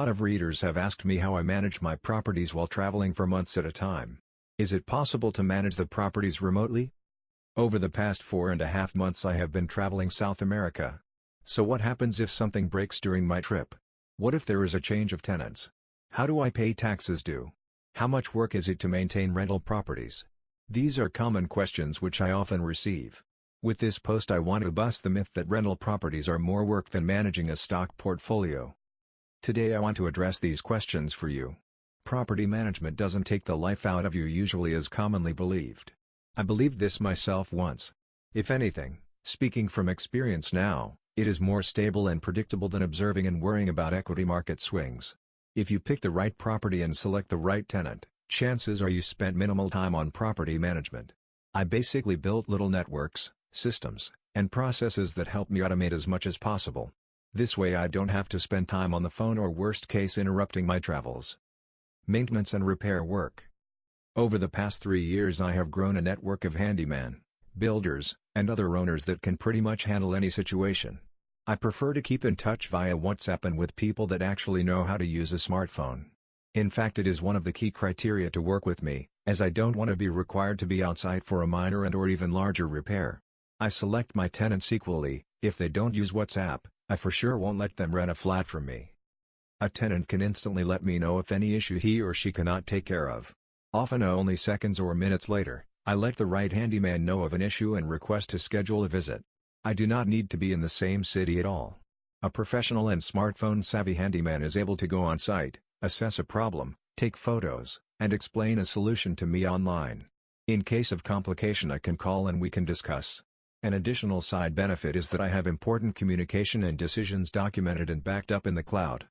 lot of readers have asked me how I manage my properties while traveling for months at a time. Is it possible to manage the properties remotely? Over the past 4.5 months I have been traveling South America. So what happens if something breaks during my trip? What if there is a change of tenants? How do I pay taxes due? How much work is it to maintain rental properties? These are common questions which I often receive. With this post I want to bust the myth that rental properties are more work than managing a stock portfolio. Today I want to address these questions for you. Property management doesn't take the life out of you usually as commonly believed. I believed this myself once. If anything, speaking from experience now, it is more stable and predictable than observing and worrying about equity market swings. If you pick the right property and select the right tenant, chances are you spent minimal time on property management. I basically built little networks, systems, and processes that help me automate as much as possible. This way I don't have to spend time on the phone or worst case interrupting my travels. Maintenance and repair work. Over the past 3 years I have grown a network of handyman, builders, and other owners that can pretty much handle any situation. I prefer to keep in touch via WhatsApp and with people that actually know how to use a smartphone. In fact, it is one of the key criteria to work with me, as I don't want to be required to be outside for a minor and or even larger repair. I select my tenants equally. If they don't use WhatsApp, I for sure won't let them rent a flat from me. A tenant can instantly let me know if any issue he or she cannot take care of. Often only seconds or minutes later, I let the right handyman know of an issue and request to schedule a visit. I do not need to be in the same city at all. A professional and smartphone-savvy handyman is able to go on site, assess a problem, take photos, and explain a solution to me online. In case of complication I can call and we can discuss. An additional side benefit is that I have important communication and decisions documented and backed up in the cloud.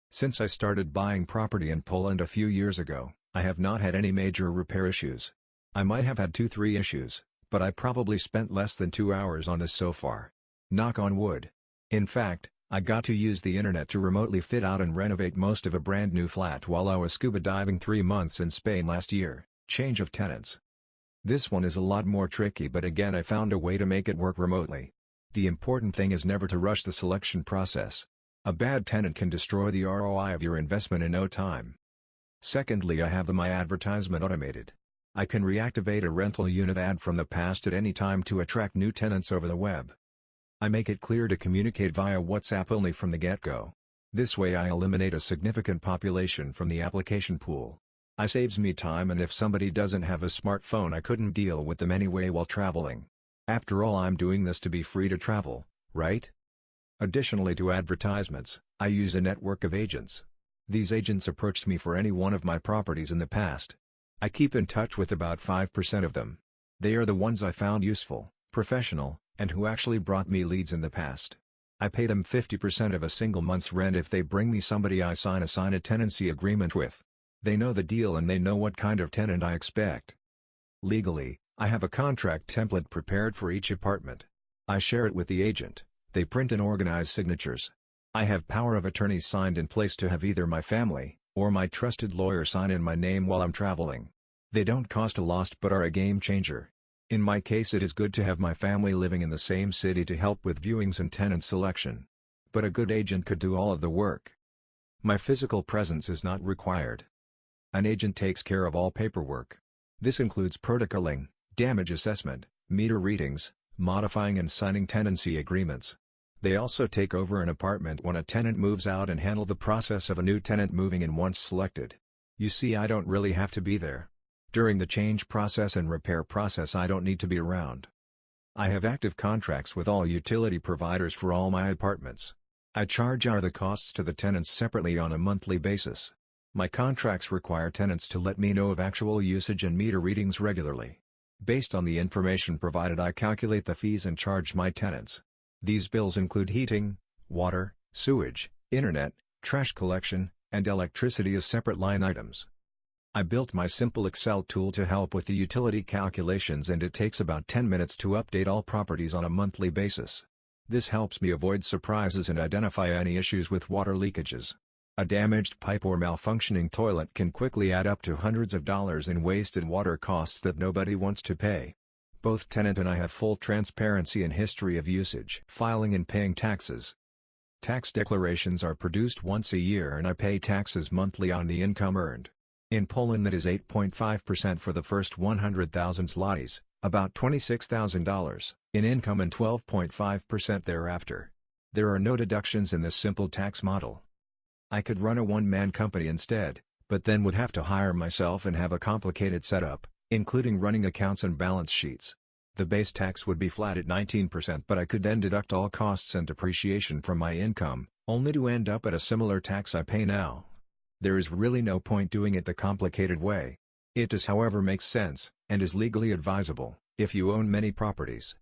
Since I started buying property in Poland a few years ago, I have not had any major repair issues. I might have had 2-3 issues, but I probably spent less than 2 hours on this so far. Knock on wood. In fact, I got to use the internet to remotely fit out and renovate most of a brand new flat while I was scuba diving 3 months in Spain last year. Change of tenants. This one is a lot more tricky, but again I found a way to make it work remotely. The important thing is never to rush the selection process. A bad tenant can destroy the ROI of your investment in no time. Secondly, I have my advertisement automated. I can reactivate a rental unit ad from the past at any time to attract new tenants over the web. I make it clear to communicate via WhatsApp only from the get-go. This way I eliminate a significant population from the application pool. It saves me time, and if somebody doesn't have a smartphone I couldn't deal with them anyway while traveling. After all, I'm doing this to be free to travel, right? Additionally to advertisements, I use a network of agents. These agents approached me for any one of my properties in the past. I keep in touch with about 5% of them. They are the ones I found useful, professional, and who actually brought me leads in the past. I pay them 50% of a single month's rent if they bring me somebody I sign a tenancy agreement with. They know the deal and they know what kind of tenant I expect. Legally, I have a contract template prepared for each apartment. I share it with the agent. They print and organize signatures. I have power of attorney signed in place to have either my family, or my trusted lawyer sign in my name while I'm traveling. They don't cost a lot but are a game changer. In my case it is good to have my family living in the same city to help with viewings and tenant selection. But a good agent could do all of the work. My physical presence is not required. An agent takes care of all paperwork. This includes protocoling, damage assessment, meter readings, modifying and signing tenancy agreements. They also take over an apartment when a tenant moves out and handle the process of a new tenant moving in once selected. You see, I don't really have to be there. During the change process and repair process I don't need to be around. I have active contracts with all utility providers for all my apartments. I charge the costs to the tenants separately on a monthly basis. My contracts require tenants to let me know of actual usage and meter readings regularly. Based on the information provided I calculate the fees and charge my tenants. These bills include heating, water, sewage, internet, trash collection, and electricity as separate line items. I built my simple Excel tool to help with the utility calculations, and it takes about 10 minutes to update all properties on a monthly basis. This helps me avoid surprises and identify any issues with water leakages. A damaged pipe or malfunctioning toilet can quickly add up to hundreds of dollars in wasted water costs that nobody wants to pay. Both tenant and I have full transparency and history of usage, filing and paying taxes. Tax declarations are produced once a year and I pay taxes monthly on the income earned. In Poland that is 8.5% for the first 100,000 zlotys, about $26,000, in income and 12.5% thereafter. There are no deductions in this simple tax model. I could run a one-man company instead, but then would have to hire myself and have a complicated setup, including running accounts and balance sheets. The base tax would be flat at 19%, but I could then deduct all costs and depreciation from my income, only to end up at a similar tax I pay now. There is really no point doing it the complicated way. It does however make sense, and is legally advisable, if you own many properties.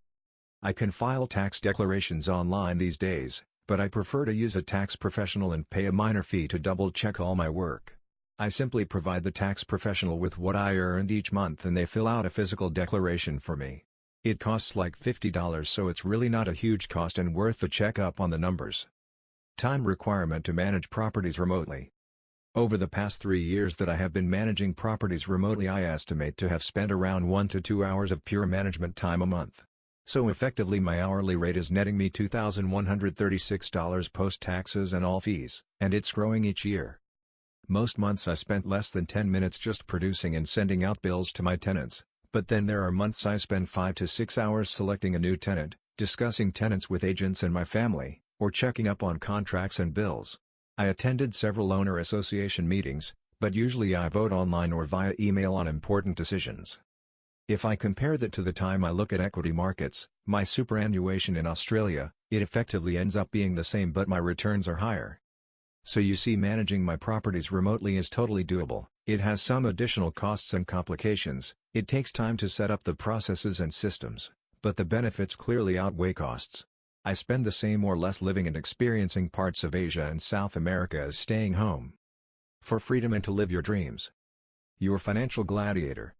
I can file tax declarations online these days, but I prefer to use a tax professional and pay a minor fee to double-check all my work. I simply provide the tax professional with what I earned each month and they fill out a physical declaration for me. It costs like $50, so it's really not a huge cost and worth the check-up on the numbers. Time requirement to manage properties remotely. Over the past 3 years that I have been managing properties remotely, I estimate to have spent around 1 to 2 hours of pure management time a month. So effectively my hourly rate is netting me $2,136 post-taxes and all fees, and it's growing each year. Most months I spent less than 10 minutes just producing and sending out bills to my tenants, but then there are months I spend 5 to 6 hours selecting a new tenant, discussing tenants with agents and my family, or checking up on contracts and bills. I attended several owner association meetings, but usually I vote online or via email on important decisions. If I compare that to the time I look at equity markets, my superannuation in Australia, it effectively ends up being the same, but my returns are higher. So you see, managing my properties remotely is totally doable. It has some additional costs and complications, it takes time to set up the processes and systems, but the benefits clearly outweigh costs. I spend the same or less living and experiencing parts of Asia and South America as staying home. For freedom and to live your dreams. Your Financial Gladiator.